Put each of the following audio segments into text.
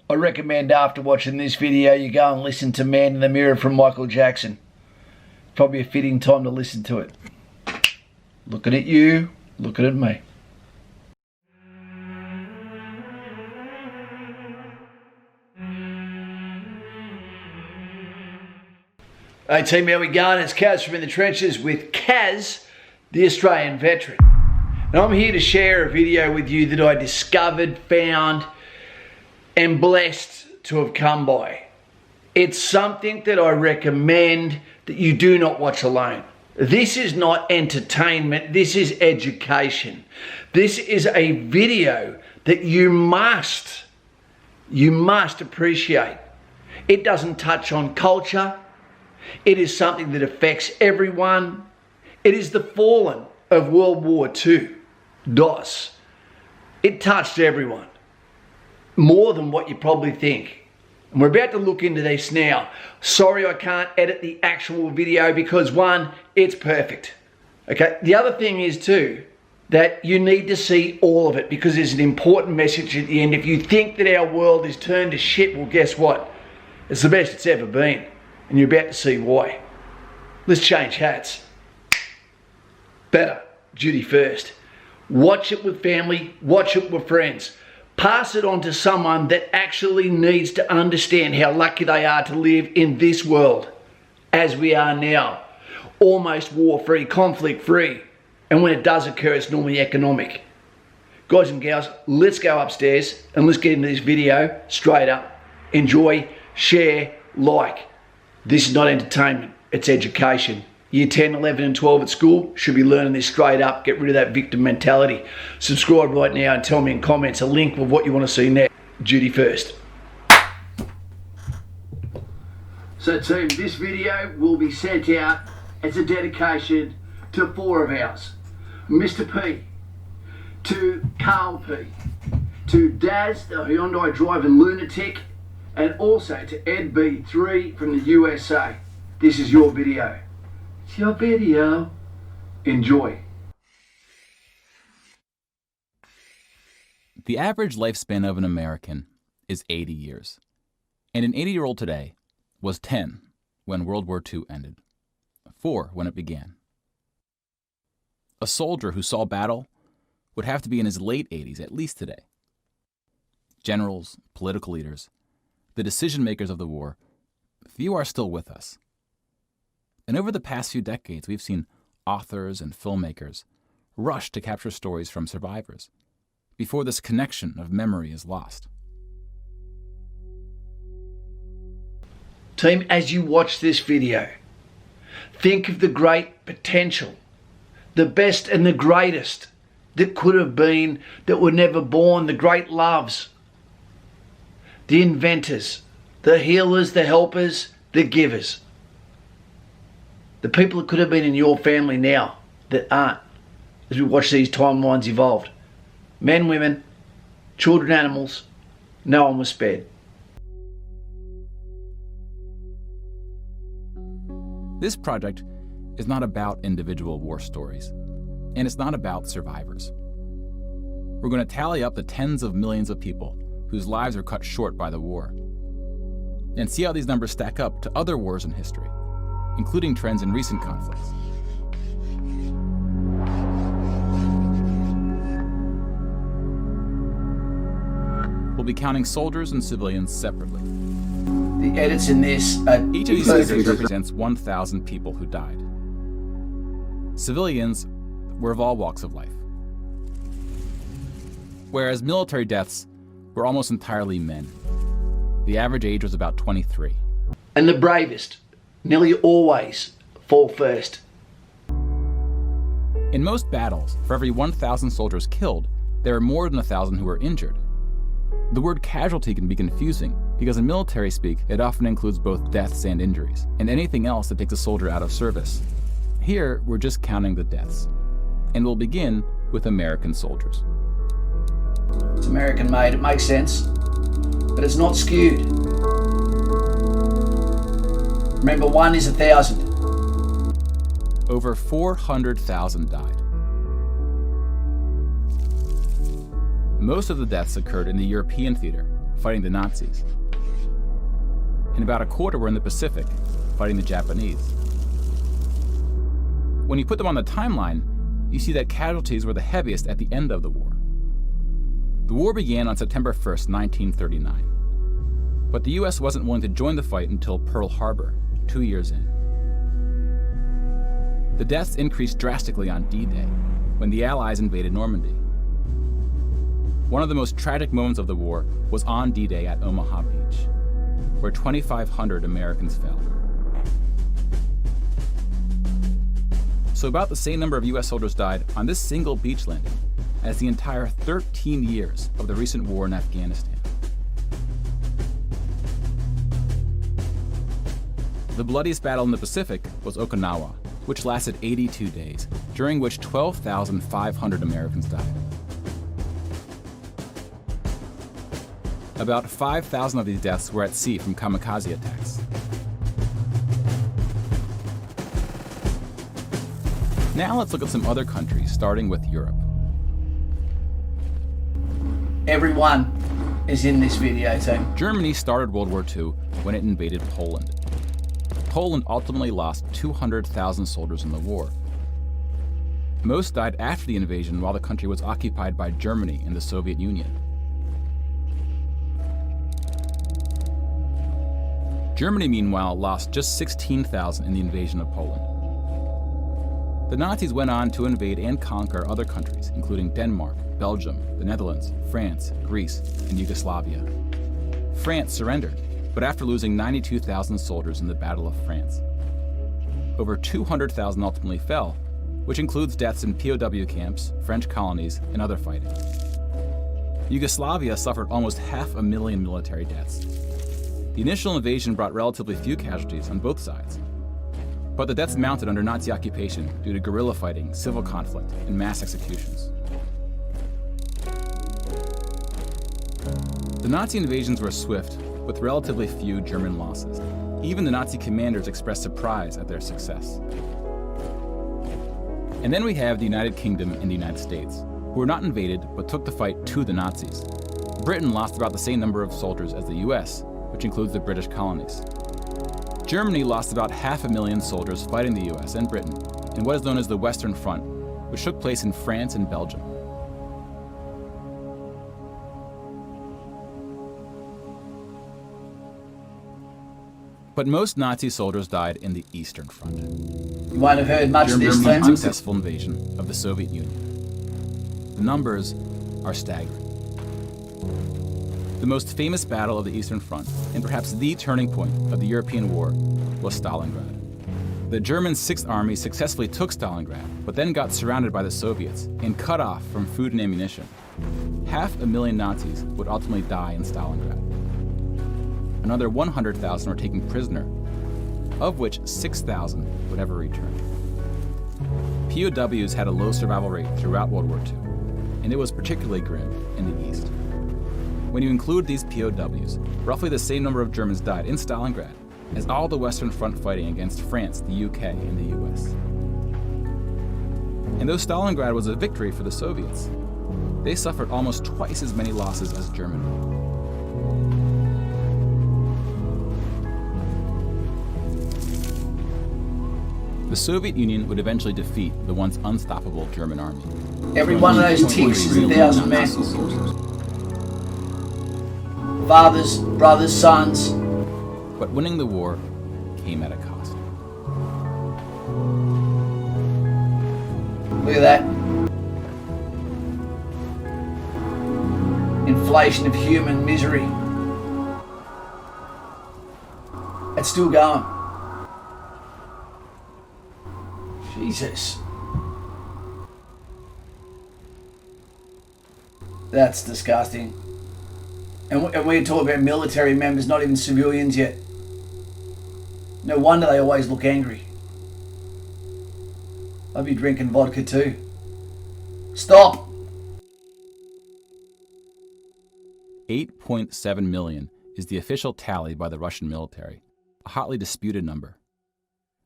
I recommend after watching this video you go and listen to Man in the Mirror from Michael Jackson. Probably a fitting time to listen to it. Looking at you, looking at me. Hey team, how we going? It's Kaz from In the Trenches with Kaz, the Australian veteran. And I'm here to share a video with you that I discovered, found, and blessed to have come by. It's something that I recommend that you do not watch alone. This is not entertainment, this is education. This is a video that you must appreciate. It doesn't touch on culture. It is something that affects everyone. It is the fallen of World War II, DOS. It touched everyone, more than what you probably think. And we're about to look into this now. Sorry I can't edit the actual video because one, it's perfect. Okay, the other thing is too, that you need to see all of it because there's an important message at the end. If you think that our world is turned to shit, well guess what? It's the best it's ever been. And you're about to see why. Let's change hats. Better, duty first. Watch it with family, watch it with friends. Pass it on to someone that actually needs to understand how lucky they are to live in this world as we are now. Almost war-free, conflict-free. And when it does occur, it's normally economic. Guys and gals, let's go upstairs and let's get into this video straight up. Enjoy, share, like. This is not entertainment, it's education. Year 10, 11 and 12 at school should be learning this straight up. Get rid of that victim mentality. Subscribe right now and tell me in comments a link of what you want to see next. Duty first. So team, this video will be sent out as a dedication to 4 of ours. Mr. P, to Carl P, to Daz, the Hyundai driving lunatic, and also to Ed B3 from the USA. This is your video. It's your video. Enjoy. The average lifespan of an American is 80 years. And an 80-year-old today was 10 when World War II ended, 4 when it began. A soldier who saw battle would have to be in his late 80s at least today. Generals, political leaders, the decision makers of the war, few are still with us. And over the past few decades, we've seen authors and filmmakers rush to capture stories from survivors before this connection of memory is lost. Team, as you watch this video, think of the great potential, the best and the greatest that could have been, that were never born, the great loves, the inventors, the healers, the helpers, the givers. The people that could have been in your family now that aren't, as we watch these timelines evolved. Men, women, children, animals, no one was spared. This project is not about individual war stories, and it's not about survivors. We're going to tally up the tens of millions of people whose lives are cut short by the war, and see how these numbers stack up to other wars in history, including trends in recent conflicts. We'll be counting soldiers and civilians separately. The edits in this are Each of these figures represents 1,000 people who died. Civilians were of all walks of life, whereas military deaths were almost entirely men. The average age was about 23. And the bravest nearly always fall first. In most battles, for every 1,000 soldiers killed, there are more than 1,000 who are injured. The word casualty can be confusing because in military speak, it often includes both deaths and injuries, and anything else that takes a soldier out of service. Here, we're just counting the deaths. And we'll begin with American soldiers. It's American made, it makes sense, but it's not skewed. Remember, 1 is 1,000. Over 400,000 died. Most of the deaths occurred in the European theater, fighting the Nazis, and about a quarter were in the Pacific, fighting the Japanese. When you put them on the timeline, you see that casualties were the heaviest at the end of the war. The war began on September 1st, 1939. But the US wasn't willing to join the fight until Pearl Harbor, 2 years in. The deaths increased drastically on D-Day, when the Allies invaded Normandy. One of the most tragic moments of the war was on D-Day at Omaha Beach, where 2,500 Americans fell. So about the same number of US soldiers died on this single beach landing as the entire 13 years of the recent war in Afghanistan. The bloodiest battle in the Pacific was Okinawa, which lasted 82 days, during which 12,500 Americans died. About 5,000 of these deaths were at sea from kamikaze attacks. Now let's look at some other countries, starting with Europe. Everyone is in this video team. Germany started World War II when it invaded Poland. Poland ultimately lost 200,000 soldiers in the war. Most died after the invasion while the country was occupied by Germany and the Soviet Union. Germany, meanwhile, lost just 16,000 in the invasion of Poland. The Nazis went on to invade and conquer other countries, including Denmark, Belgium, the Netherlands, France, Greece, and Yugoslavia. France surrendered, but after losing 92,000 soldiers in the Battle of France. Over 200,000 ultimately fell, which includes deaths in POW camps, French colonies, and other fighting. Yugoslavia suffered almost 500,000 military deaths. The initial invasion brought relatively few casualties on both sides, but the deaths mounted under Nazi occupation due to guerrilla fighting, civil conflict, and mass executions. The Nazi invasions were swift, with relatively few German losses. Even the Nazi commanders expressed surprise at their success. And then we have the United Kingdom and the United States, who were not invaded but took the fight to the Nazis. Britain lost about the same number of soldiers as the US, which includes the British colonies. Germany lost about 500,000 soldiers fighting the US and Britain in what is known as the Western Front, which took place in France and Belgium. But most Nazi soldiers died in the Eastern Front. You won't have heard much of this Germany's team. unsuccessful invasion of the Soviet Union. The numbers are staggering. The most famous battle of the Eastern Front, and perhaps the turning point of the European war, was Stalingrad. The German Sixth Army successfully took Stalingrad, but then got surrounded by the Soviets and cut off from food and ammunition. 500,000 Nazis would ultimately die in Stalingrad. Another 100,000 were taken prisoner, of which 6,000 would ever return. POWs had a low survival rate throughout World War II, and it was particularly grim in the East. When you include these POWs, roughly the same number of Germans died in Stalingrad as all the Western Front fighting against France, the UK, and the US. And though Stalingrad was a victory for the Soviets, they suffered almost twice as many losses as Germany. The Soviet Union would eventually defeat the once unstoppable German army. Every one of those ticks is 1,000 men. Fathers, brothers, sons. But winning the war came at a cost. Look at that. Inflation of human misery. It's still going. Jesus. That's disgusting. And we're talking about military members, not even civilians yet. No wonder they always look angry. I'd be drinking vodka too. Stop! 8.7 million is the official tally by the Russian military, a hotly disputed number.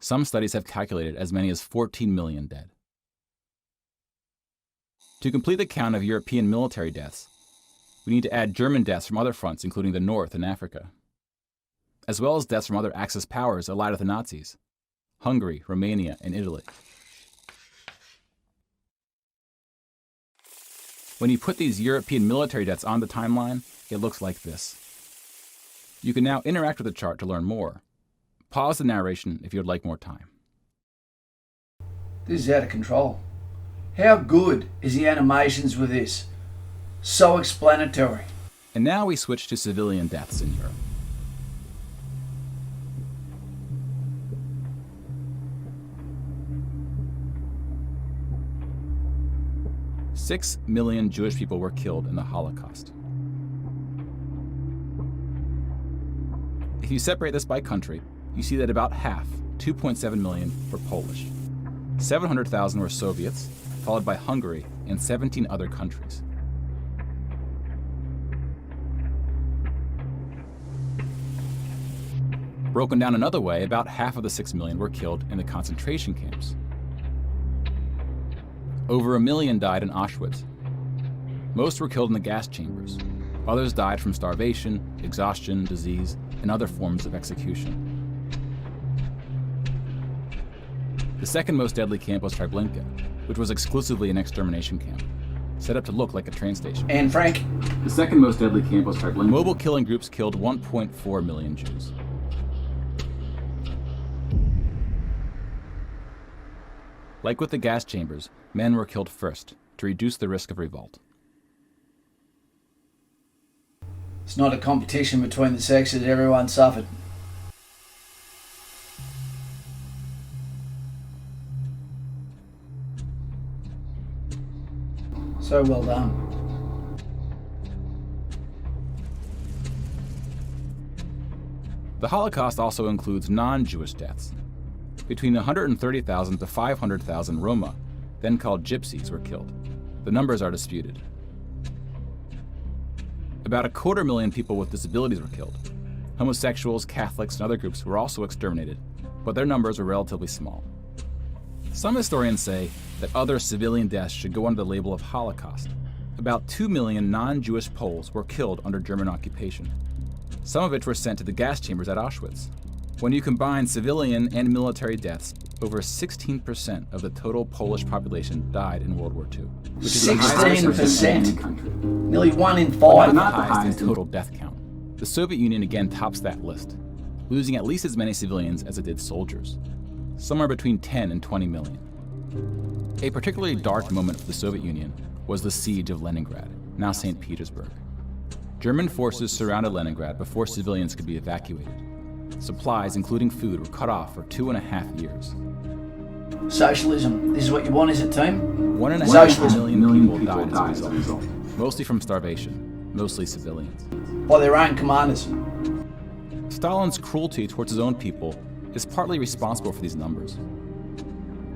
Some studies have calculated as many as 14 million dead. To complete the count of European military deaths, we need to add German deaths from other fronts, including the North and Africa, as well as deaths from other Axis powers allied with the Nazis: Hungary, Romania, and Italy. When you put these European military deaths on the timeline, it looks like this. You can now interact with the chart to learn more. Pause the narration if you would like more time. This is out of control. How good is the animations with this? So explanatory. And now we switch to civilian deaths in Europe. Six million Jewish people were killed in the Holocaust. If you separate this by country, you see that about half, 2.7 million, were Polish. 700,000 were Soviets, followed by Hungary and 17 other countries. Broken down another way, about half of the 6 million were killed in the concentration camps. Over 1 million died in Auschwitz. Most were killed in the gas chambers. Others died from starvation, exhaustion, disease, and other forms of execution. The second most deadly camp was Treblinka, which was exclusively an extermination camp, set up to look like a train station. And Frank? The second most deadly camp was Treblinka. Mobile killing groups killed 1.4 million Jews. Like with the gas chambers, men were killed first to reduce the risk of revolt. It's not a competition between the sexes, everyone suffered. So well done. The Holocaust also includes non-Jewish deaths. Between 130,000 to 500,000 Roma, then called Gypsies, were killed. The numbers are disputed. About 250,000 people with disabilities were killed. Homosexuals, Catholics, and other groups were also exterminated, but their numbers were relatively small. Some historians say that other civilian deaths should go under the label of Holocaust. About 2 million non-Jewish Poles were killed under German occupation, some of which were sent to the gas chambers at Auschwitz. When you combine civilian and military deaths, over 16% of the total Polish population died in World War II, which is 16%, nearly 1 in 5. not the highest in total death count. The Soviet Union again tops that list, losing at least as many civilians as it did soldiers, somewhere between 10 and 20 million. A particularly dark moment for the Soviet Union was the siege of Leningrad, now St. Petersburg. German forces surrounded Leningrad before civilians could be evacuated. Supplies, including food, were cut off for 2.5 years. Socialism. This is what you want, is it, team? 1.5 million people died as a result, mostly from starvation, mostly civilians. By their own commanders. Stalin's cruelty towards his own people is partly responsible for these numbers.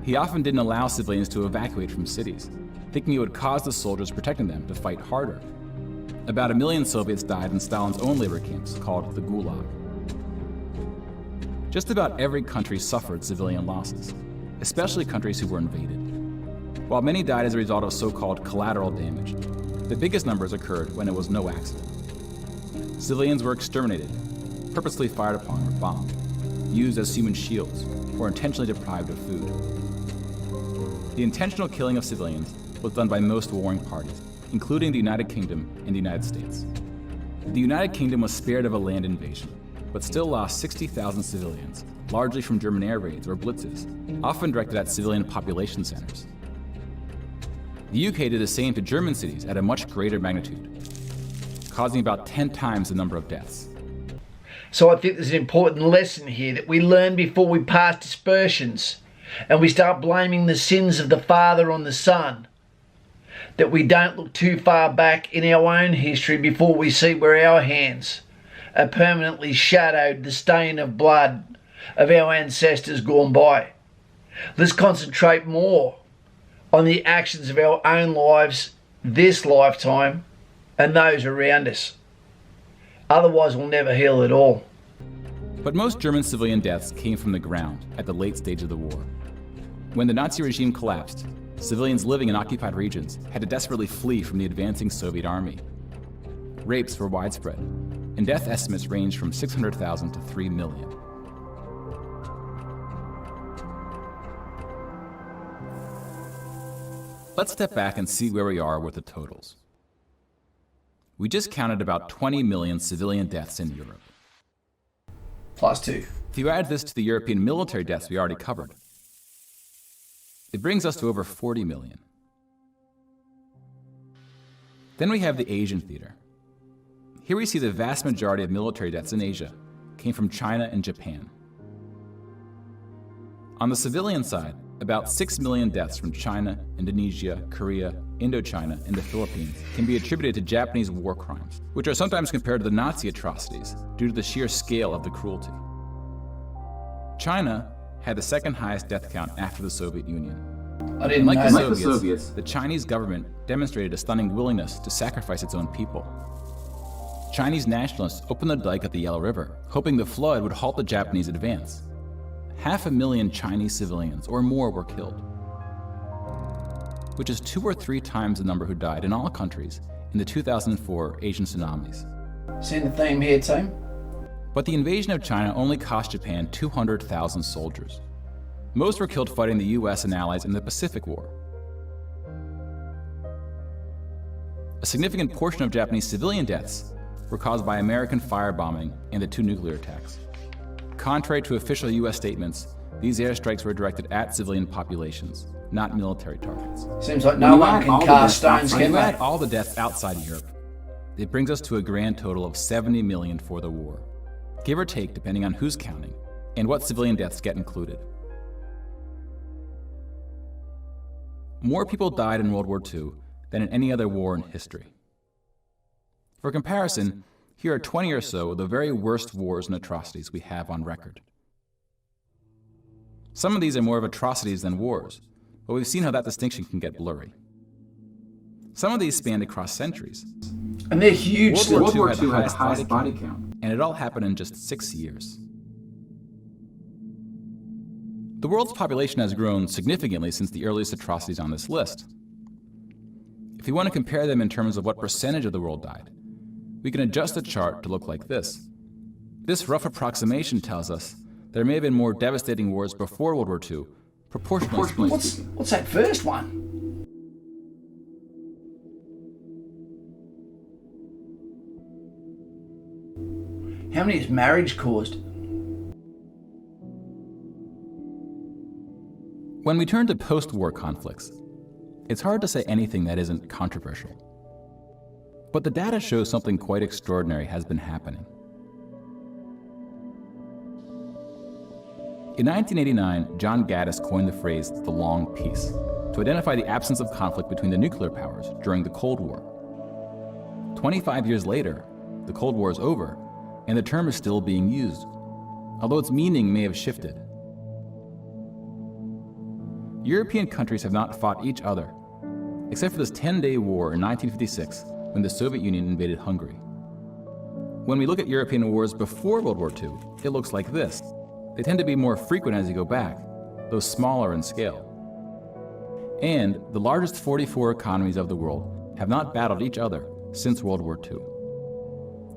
He often didn't allow civilians to evacuate from cities, thinking it would cause the soldiers protecting them to fight harder. About 1 million Soviets died in Stalin's own labor camps, called the Gulag. Just about every country suffered civilian losses, especially countries who were invaded. While many died as a result of so-called collateral damage, the biggest numbers occurred when it was no accident. Civilians were exterminated, purposely fired upon or bombed, used as human shields, or intentionally deprived of food. The intentional killing of civilians was done by most warring parties, including the United Kingdom and the United States. The United Kingdom was spared of a land invasion, but still lost 60,000 civilians, largely from German air raids or blitzes, often directed at civilian population centers. The UK did the same to German cities at a much greater magnitude, causing about 10 times the number of deaths. So I think there's an important lesson here that we learn before we pass dispersions and we start blaming the sins of the father on the son. That we don't look too far back in our own history before we see where our hands have permanently shadowed the stain of blood of our ancestors gone by. Let's concentrate more on the actions of our own lives this lifetime and those around us. Otherwise we'll never heal at all. But most German civilian deaths came from the ground at the late stage of the war. When the Nazi regime collapsed, civilians living in occupied regions had to desperately flee from the advancing Soviet army. Rapes were widespread, and death estimates ranged from 600,000 to 3 million. Let's step back and see where we are with the totals. We just counted about 20 million civilian deaths in Europe. +2. If you add this to the European military deaths we already covered, it brings us to over 40 million. Then we have the Asian theater. Here we see the vast majority of military deaths in Asia came from China and Japan. On the civilian side, about 6 million deaths from China, Indonesia, Korea, Indochina, and the Philippines can be attributed to Japanese war crimes, which are sometimes compared to the Nazi atrocities due to the sheer scale of the cruelty. China had the second highest death count after the Soviet Union. I didn't Like know. the Soviets, the Chinese government demonstrated a stunning willingness to sacrifice its own people. Chinese nationalists opened the dike at the Yellow River, hoping the flood would halt the Japanese advance. 500,000 Chinese civilians or more were killed, which is 2 or 3 times the number who died in all countries in the 2004 Asian tsunamis. Seen the theme here, team? But the invasion of China only cost Japan 200,000 soldiers. Most were killed fighting the US and allies in the Pacific War. A significant portion of Japanese civilian deaths were caused by American firebombing and the 2 nuclear attacks. Contrary to official US statements, these airstrikes were directed at civilian populations, not military targets. Seems like no one can cast stones, When can you they? add all the deaths outside Europe, it brings us to a grand total of 70 million for the war, give or take depending on who's counting and what civilian deaths get included. More people died in World War II than in any other war in history. For comparison, here are 20 or so of the very worst wars and atrocities we have on record. Some of these are more of atrocities than wars, but we've seen how that distinction can get blurry. Some of these spanned across centuries. And they're huge still. World War II had the highest body count, and it all happened in just 6 years. The world's population has grown significantly since the earliest atrocities on this list. If you want to compare them in terms of what percentage of the world died, we can adjust the chart to look like this. This rough approximation tells us there may have been more devastating wars before World War II, proportionally speaking. What's that first one? How many has marriage caused? When we turn to post-war conflicts, it's hard to say anything that isn't controversial. But the data shows something quite extraordinary has been happening. In 1989, John Gaddis coined the phrase the long peace to identify the absence of conflict between the nuclear powers during the Cold War. 25 years later, the Cold War is over, and the term is still being used, although its meaning may have shifted. European countries have not fought each other, except for this 10-day war in 1956 when the Soviet Union invaded Hungary. When we look at European wars before World War II, it looks like this. They tend to be more frequent as you go back, though smaller in scale. And the largest 44 economies of the world have not battled each other since World War II.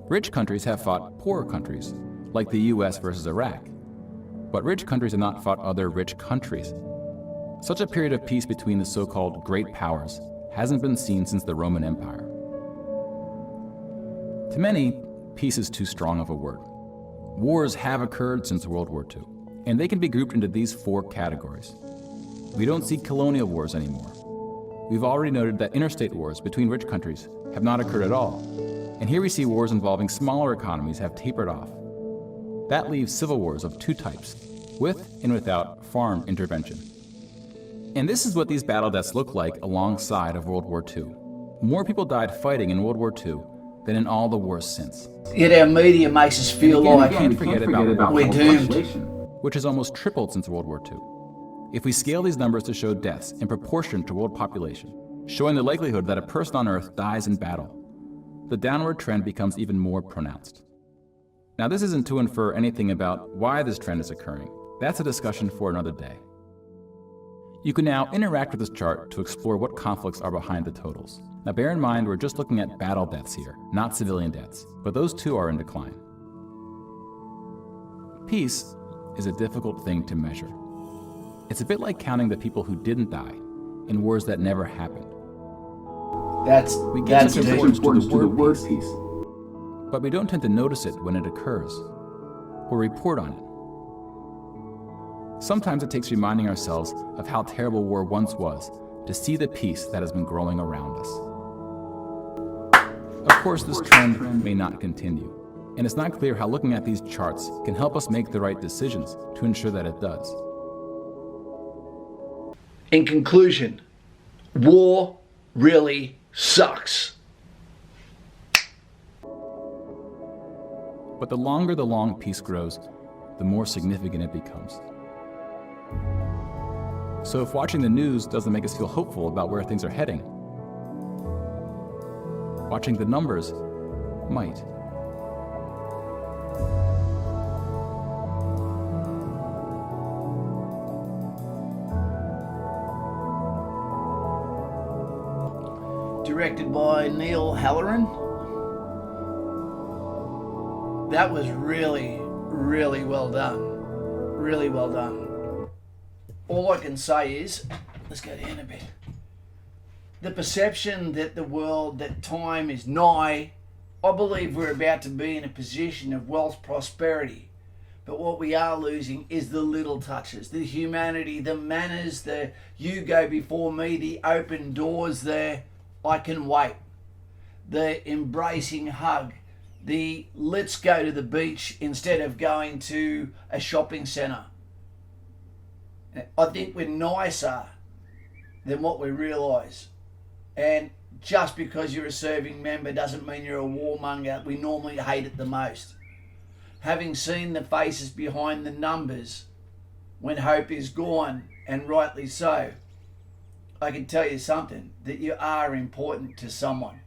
Rich countries have fought poorer countries, like the US versus Iraq, but rich countries have not fought other rich countries. Such a period of peace between the so-called great powers hasn't been seen since the Roman Empire. To many, peace is too strong of a word. Wars have occurred since World War II, and they can be grouped into these 4 categories. We don't see colonial wars anymore. We've already noted that interstate wars between rich countries have not occurred at all, and here we see wars involving smaller economies have tapered off. That leaves civil wars of 2 types, with and without foreign intervention. And this is what these battle deaths look like alongside of World War II. More people died fighting in World War II than in all the wars since. Yet our media makes us feel like we can't forget about we're doomed. Which has almost tripled since World War II. If we scale these numbers to show deaths in proportion to world population, showing the likelihood that a person on Earth dies in battle, the downward trend becomes even more pronounced. Now, this isn't to infer anything about why this trend is occurring. That's a discussion for another day. You can now interact with this chart to explore what conflicts are behind the totals. Now bear in mind we're just looking at battle deaths here, not civilian deaths, but those too are in decline. Peace is a difficult thing to measure. It's a bit like counting the people who didn't die in wars that never happened. That's importance to the word peace. But we don't tend to notice it when it occurs, or report on it. Sometimes it takes reminding ourselves of how terrible war once was to see the peace that has been growing around us. Of course, this trend may not continue, and it's not clear how looking at these charts can help us make the right decisions to ensure that it does. In conclusion, war really sucks. But the longer the long peace grows, the more significant it becomes. So if watching the news doesn't make us feel hopeful about where things are heading, watching the numbers might. Directed by Neil Halloran. That was really, really well done. Really well done. All I can say is, let's go down a bit. The perception that that time is nigh, I believe we're about to be in a position of wealth prosperity. But what we are losing is the little touches, the humanity, the manners, the you go before me, the open doors there, I can wait. The embracing hug, the let's go to the beach instead of going to a shopping centre. I think we're nicer than what we realise. And just because you're a serving member doesn't mean you're a warmonger. We normally hate it the most. Having seen the faces behind the numbers when hope is gone, and rightly so, I can tell you something, that you are important to someone.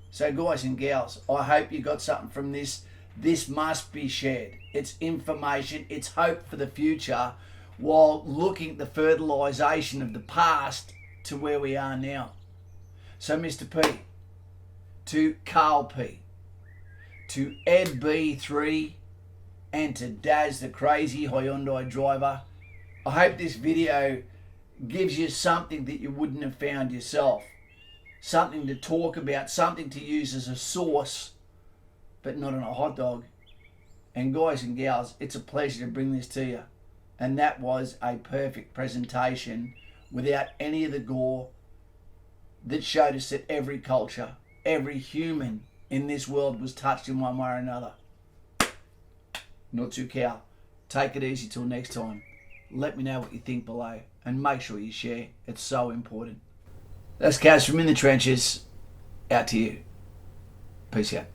So guys and gals, I hope you got something from this. This must be shared. It's information, it's hope for the future, while looking at the fertilisation of the past to where we are now. So Mr. P, to Carl P, to Ed B3, and to Daz the crazy Hyundai driver, I hope this video gives you something that you wouldn't have found yourself. Something to talk about, something to use as a source, but not on a hot dog. And guys and gals, it's a pleasure to bring this to you. And that was a perfect presentation without any of the gore that showed us that every culture, every human in this world was touched in one way or another. Not too cow. Take it easy till next time. Let me know what you think below and make sure you share. It's so important. That's Kaz from In the Trenches. Out to you. Peace out.